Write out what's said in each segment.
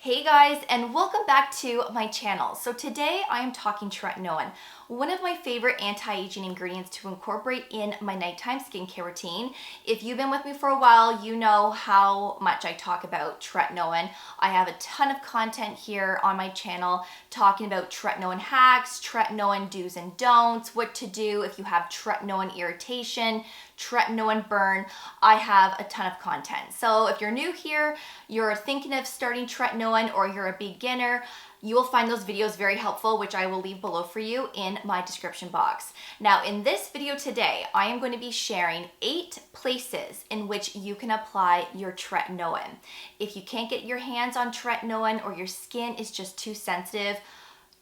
Hey guys, and welcome back to my channel. So today I am talking tretinoin, one of my favorite anti-aging ingredients to incorporate in my nighttime skincare routine. If you've been with me for a while, you know how much I talk about tretinoin. I have a ton of content here on my channel talking about tretinoin hacks, tretinoin do's and don'ts, what to do if you have tretinoin irritation, tretinoin burn. I have a ton of content. So if you're new here, you're thinking of starting tretinoin, or you're a beginner, you will find those videos very helpful, which I will leave below for you in my description box. Now, in this video today, I am going to be sharing 8 places in which you can apply your tretinoin. If you can't get your hands on tretinoin, or your skin is just too sensitive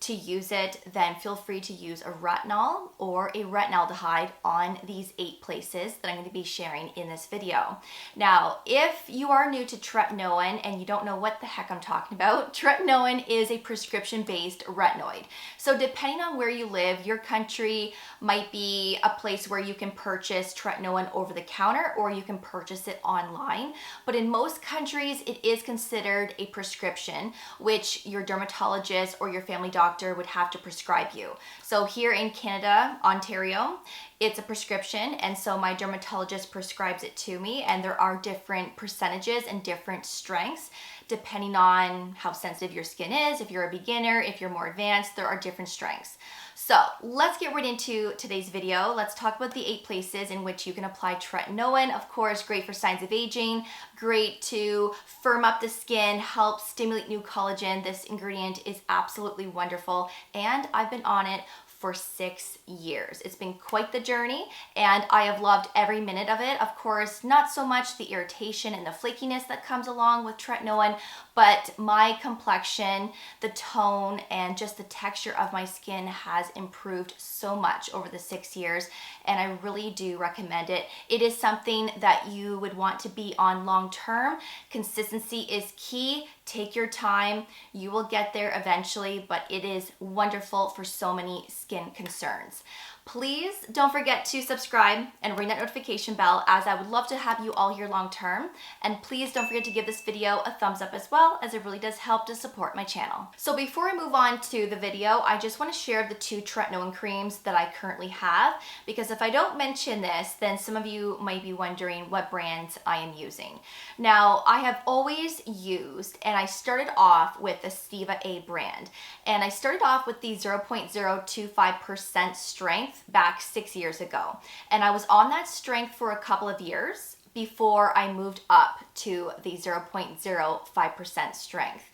to use it, then feel free to use a retinol or a retinaldehyde on these 8 places that I'm going to be sharing in this video. Now, if you are new to tretinoin and you don't know what the heck I'm talking about, tretinoin is a prescription-based retinoid. So depending on where you live, your country might be a place where you can purchase tretinoin over the counter, or you can purchase it online. But in most countries, it is considered a prescription, which your dermatologist or your family doctor would have to prescribe you. So here in Canada, Ontario, it's a prescription, and so my dermatologist prescribes it to me, and there are different percentages and different strengths depending on how sensitive your skin is. If you're a beginner, if you're more advanced, there are different strengths. So let's get right into today's video. Let's talk about the 8 places in which you can apply tretinoin. Of course, great for signs of aging, great to firm up the skin, help stimulate new collagen. This ingredient is absolutely wonderful, and I've been on it for 6 years. It's been quite the journey, and I have loved every minute of it. Of course, not so much the irritation and the flakiness that comes along with tretinoin, but my complexion, the tone, and just the texture of my skin has improved so much over the 6 years, and I really do recommend it. It is something that you would want to be on long term. Consistency is key. Take your time. You will get there eventually, but it is wonderful for so many skin concerns. Please don't forget to subscribe and ring that notification bell, as I would love to have you all here long term. And please don't forget to give this video a thumbs up as well, as it really does help to support my channel. So before I move on to the video, I just want to share the 2 tretinoin creams that I currently have, because if I don't mention this, then some of you might be wondering what brands I am using. Now, I have always used, and I started off with the Steiva-A brand, and I started off with the 0.025% strength back 6 years ago. And I was on that strength for a couple of years before I moved up to the 0.05% strength.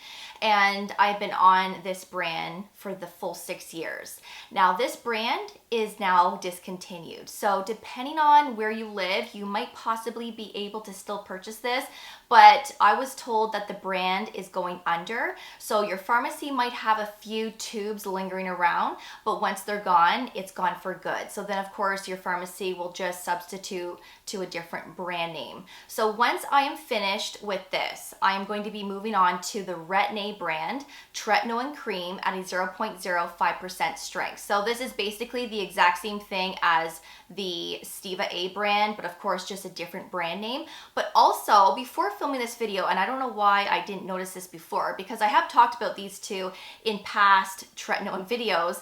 And I've been on this brand for the full 6 years. Now, this brand is now discontinued. So depending on where you live, you might possibly be able to still purchase this, but I was told that the brand is going under. So your pharmacy might have a few tubes lingering around, but once they're gone, it's gone for good. So then of course your pharmacy will just substitute to a different brand name. So once I am finished with this, I am going to be moving on to the Retin-A brand tretinoin cream at a 0.05% strength. So this is basically the exact same thing as the Steiva-A brand, but of course just a different brand name. But also, before filming this video, and I don't know why I didn't notice this before, because I have talked about these 2 in past tretinoin videos,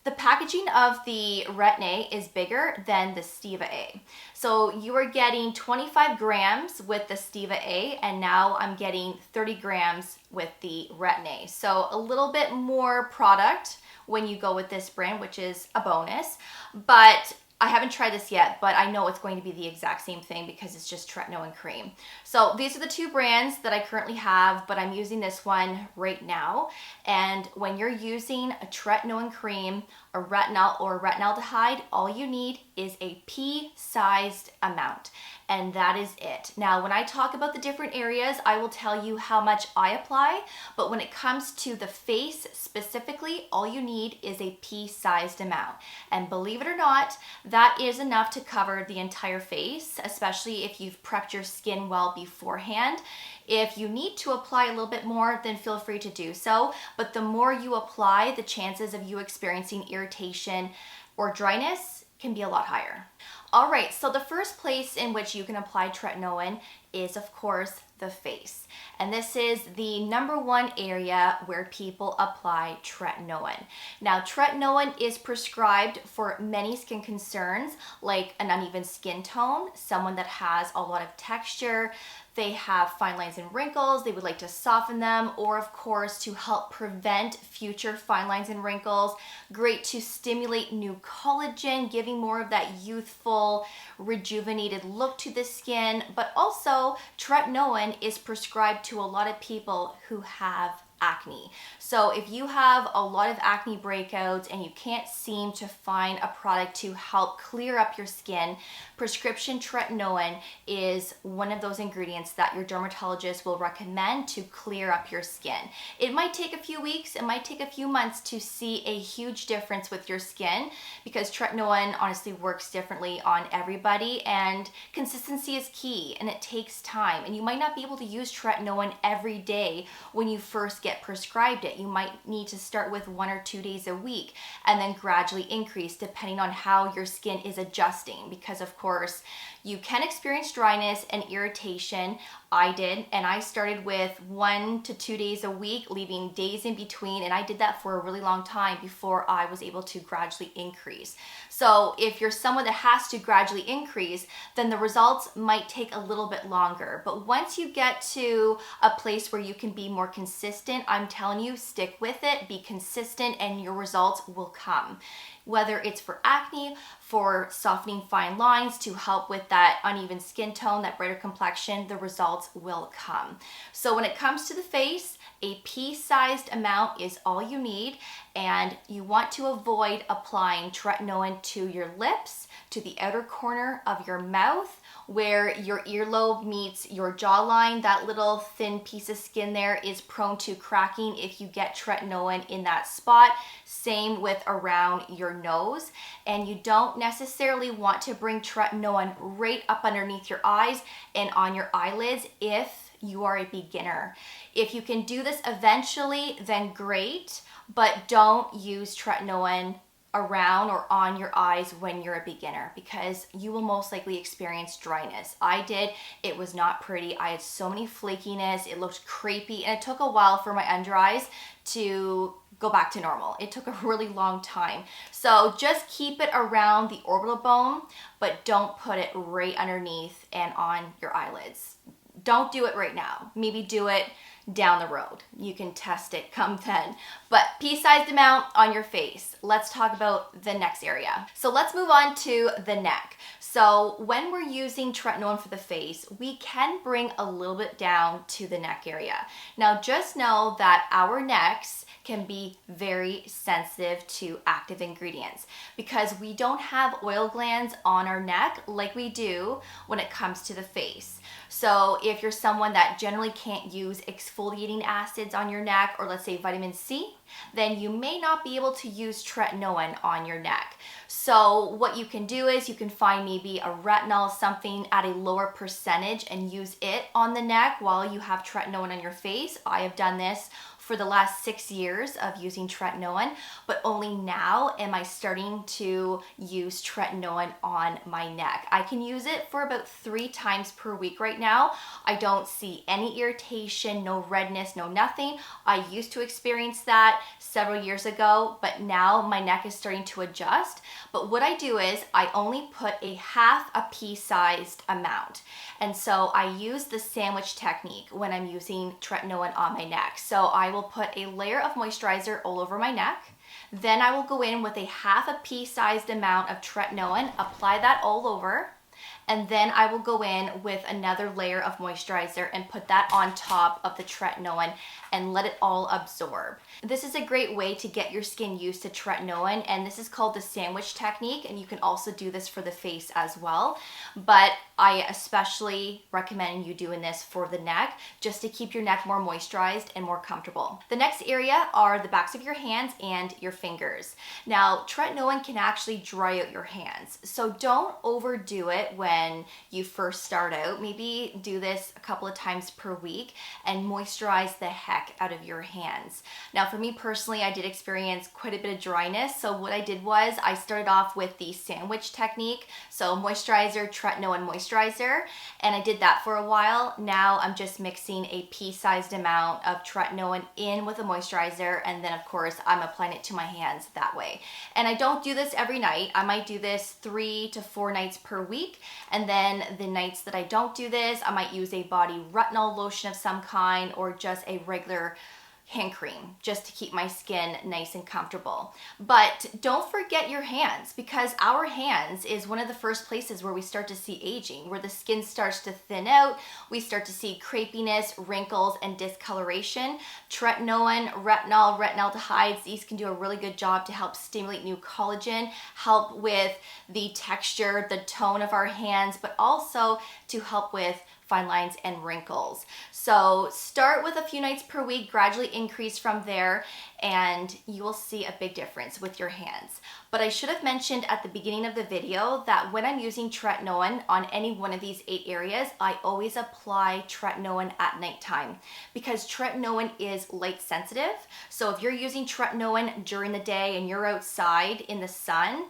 the packaging of the Retin-A is bigger than the Steiva-A. So you are getting 25 grams with the Steiva-A, and now I'm getting 30 grams with the Retin-A. So a little bit more product when you go with this brand, which is a bonus. But I haven't tried this yet, but I know it's going to be the exact same thing because it's just tretinoin cream. So these are the 2 brands that I currently have, but I'm using this one right now. And when you're using a tretinoin cream, a retinol, or a retinaldehyde, all you need is a pea-sized amount, and that is it. Now, when I talk about the different areas, I will tell you how much I apply, but when it comes to the face specifically, all you need is a pea-sized amount. And believe it or not, that is enough to cover the entire face, especially if you've prepped your skin well beforehand. If you need to apply a little bit more, then feel free to do so. But the more you apply, the chances of you experiencing irritation or dryness can be a lot higher. All right, so the first place in which you can apply tretinoin is, of course, the face. And this is the number one area where people apply tretinoin. Now, tretinoin is prescribed for many skin concerns like an uneven skin tone, someone that has a lot of texture, they have fine lines and wrinkles, they would like to soften them, or of course to help prevent future fine lines and wrinkles. Great to stimulate new collagen, giving more of that youthful, rejuvenated look to the skin. But also, tretinoin is prescribed to a lot of people who have acne. So if you have a lot of acne breakouts and you can't seem to find a product to help clear up your skin, prescription tretinoin is one of those ingredients that your dermatologist will recommend to clear up your skin. It might take a few weeks, it might take a few months to see a huge difference with your skin, because tretinoin honestly works differently on everybody, and consistency is key and it takes time. And you might not be able to use tretinoin every day when you first get prescribed it. You might need to start with 1 or 2 days a week and then gradually increase depending on how your skin is adjusting, because of course you can experience dryness and irritation. I did, and I started with 1 to 2 days a week, leaving days in between, and I did that for a really long time before I was able to gradually increase. So if you're someone that has to gradually increase, then the results might take a little bit longer. But once you get to a place where you can be more consistent, I'm telling you, stick with it, be consistent, and your results will come. Whether it's for acne, for softening fine lines, to help with that uneven skin tone, that brighter complexion, the results will come. So when it comes to the face, a pea-sized amount is all you need, and you want to avoid applying tretinoin to your lips, to the outer corner of your mouth, where your earlobe meets your jawline. That little thin piece of skin there is prone to cracking if you get tretinoin in that spot. Same with around your nose. And you don't necessarily want to bring tretinoin right up underneath your eyes and on your eyelids if you are a beginner. If you can do this eventually, then great, but don't use tretinoin around or on your eyes when you're a beginner, because you will most likely experience dryness. I did. It was not pretty. I had so many flakiness. It looked crepey, and it took a while for my under eyes to go back to normal. It took a really long time. So just keep it around the orbital bone, but don't put it right underneath and on your eyelids. Don't do it right now. Maybe do it down the road. You can test it come then. But pea-sized amount on your face. Let's talk about the next area. So let's move on to the neck. So when we're using tretinoin for the face, we can bring a little bit down to the neck area. Now just know that our necks can be very sensitive to active ingredients because we don't have oil glands on our neck like we do when it comes to the face. So if you're someone that generally can't use exfoliating acids on your neck, or let's say vitamin C, then you may not be able to use tretinoin on your neck. So what you can do is you can find maybe a retinol, something at a lower percentage, and use it on the neck while you have tretinoin on your face. I have done this for the last 6 years of using tretinoin, but only now am I starting to use tretinoin on my neck. I can use it for about 3 times per week right now. I don't see any irritation, no redness, no nothing. I used to experience that several years ago, but now my neck is starting to adjust. But what I do is I only put a half a pea-sized amount. And so I use the sandwich technique when I'm using tretinoin on my neck. So I will put a layer of moisturizer all over my neck. Then I will go in with a half a pea-sized amount of tretinoin, apply that all over. And then I will go in with another layer of moisturizer and put that on top of the tretinoin and let it all absorb. This is a great way to get your skin used to tretinoin, and this is called the sandwich technique, and you can also do this for the face as well. But I especially recommend you doing this for the neck, just to keep your neck more moisturized and more comfortable. The next area are the backs of your hands and your fingers. Now, tretinoin can actually dry out your hands, so don't overdo it when when you first start out. Maybe do this a couple of times per week and moisturize the heck out of your hands. Now for me personally, I did experience quite a bit of dryness. So what I did was I started off with the sandwich technique. So moisturizer, Tretinoin moisturizer, and I did that for a while. Now I'm just mixing a pea-sized amount of Tretinoin in with a moisturizer, and then of course I'm applying it to my hands that way. And I don't do this every night. I might do this 3 to 4 nights per week, and then the nights that I don't do this, I might use a body retinol lotion of some kind or just a regular hand cream just to keep my skin nice and comfortable. But don't forget your hands, because our hands is one of the first places where we start to see aging, where the skin starts to thin out, we start to see crepiness, wrinkles, and discoloration. Tretinoin, retinol, retinaldehydes, these can do a really good job to help stimulate new collagen, help with the texture, the tone of our hands, but also to help with fine lines and wrinkles. So start with a few nights per week, gradually increase from there, and you will see a big difference with your hands. But I should have mentioned at the beginning of the video that when I'm using Tretinoin on any one of these 8 areas, I always apply Tretinoin at nighttime, because Tretinoin is light sensitive. So if you're using Tretinoin during the day and you're outside in the sun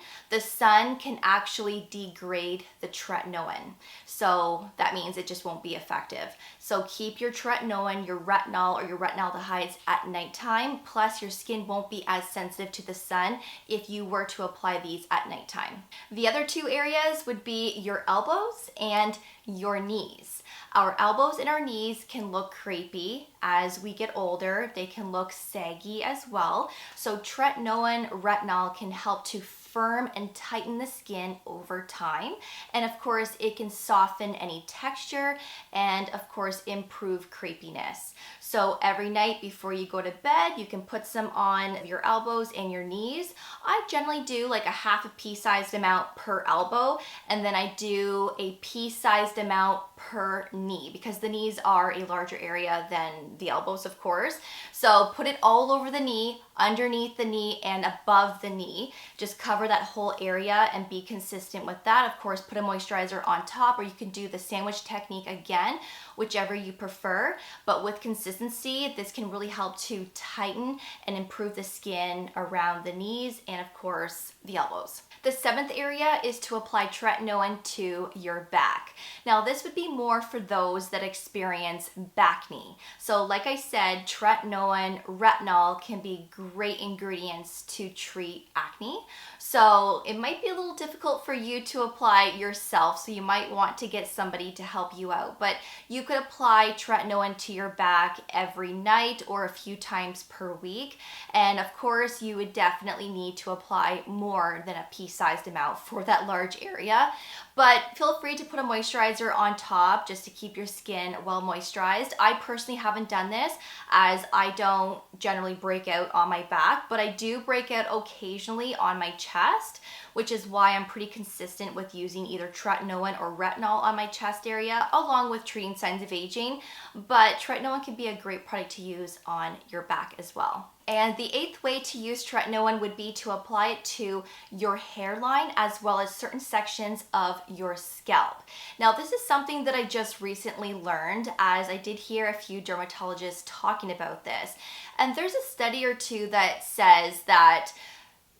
can actually degrade the Tretinoin. So that means it just won't be effective. So keep your Tretinoin, your retinol, or your retinaldehydes at nighttime, plus your skin won't be as sensitive to the sun if you were to apply these at nighttime. The other 2 areas would be your elbows and your knees. Our elbows and our knees can look crepey as we get older. They can look saggy as well. So Tretinoin retinol can help to firm and tighten the skin over time. And of course, it can soften any texture and of course improve crepiness. So every night before you go to bed, you can put some on your elbows and your knees. I generally do like a half a pea-sized amount per elbow, and then I do a pea-sized amount per knee, because the knees are a larger area than the elbows, of course. So put it all over the knee, underneath the knee, and above the knee. Just cover that whole area and be consistent with that. Of course, put a moisturizer on top, or you can do the sandwich technique again, whichever you prefer. But with consistency, this can really help to tighten and improve the skin around the knees and of course the elbows. The 7th area is to apply Tretinoin to your back. Now this would be more for those that experience acne. So like I said, Tretinoin, retinol can be great ingredients to treat acne. So it might be a little difficult for you to apply yourself, so you might want to get somebody to help you out. But you could apply Tretinoin to your back every night or a few times per week. And of course, you would definitely need to apply more than a pea-sized amount for that large area. But feel free to put a moisturizer on top just to keep your skin well moisturized. I personally haven't done this as I don't generally break out on my back, but I do break out occasionally on my chest, which is why I'm pretty consistent with using either Tretinoin or retinol on my chest area, along with treating signs of aging. But Tretinoin can be a great product to use on your back as well. And the 8th way to use Tretinoin would be to apply it to your hairline as well as certain sections of your scalp. Now, this is something that I just recently learned, as I did hear a few dermatologists talking about this. And there's a study or two that says that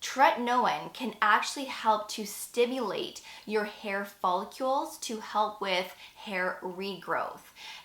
Tretinoin can actually help to stimulate your hair follicles to help with hair regrowth.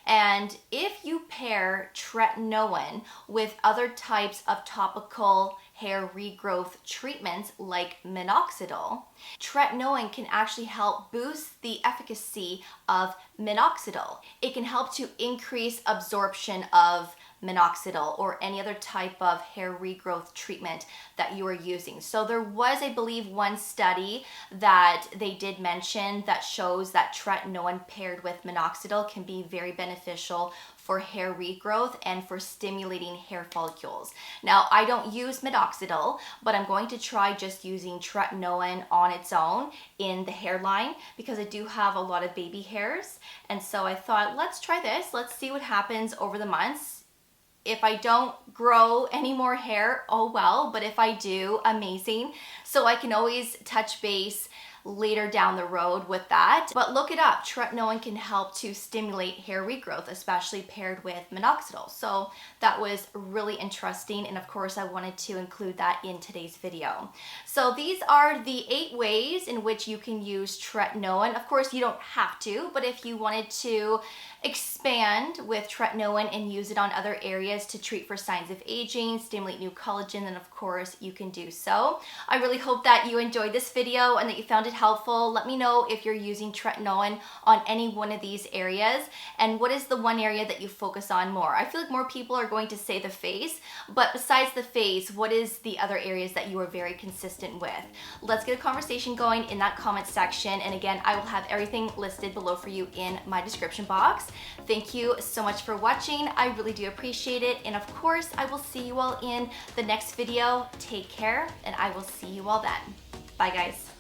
And if you pair Tretinoin with other types of topical hair regrowth treatments like minoxidil, Tretinoin can actually help boost the efficacy of minoxidil. It can help to increase absorption of minoxidil or any other type of hair regrowth treatment that you are using. So there was, I believe, one study that they did mention that shows that Tretinoin paired with minoxidil can be very beneficial for hair regrowth and for stimulating hair follicles. Now, I don't use minoxidil, but I'm going to try just using Tretinoin on its own in the hairline because I do have a lot of baby hairs. And so I thought, let's try this. Let's see what happens over the months. If I don't grow any more hair, oh well, but if I do, amazing. So I can always touch base later down the road with that. But look it up. Tretinoin can help to stimulate hair regrowth, especially paired with minoxidil. So that was really interesting, and of course I wanted to include that in today's video. So these are the 8 ways in which you can use tretinoin. Of course you don't have to, but if you wanted to expand with tretinoin and use it on other areas to treat for signs of aging, stimulate new collagen, then of course you can do so. I really hope that you enjoyed this video and that you found it helpful. Let me know if you're using tretinoin on any one of these areas, and what is the one area that you focus on more. I feel like more people are going to say the face, but besides the face, what is the other areas that you are very consistent with? Let's get a conversation going in that comment section, and again, I will have everything listed below for you in my description box. Thank you so much for watching. I really do appreciate it, and of course I will see you all in the next video. Take care, and I will see you all then. Bye guys.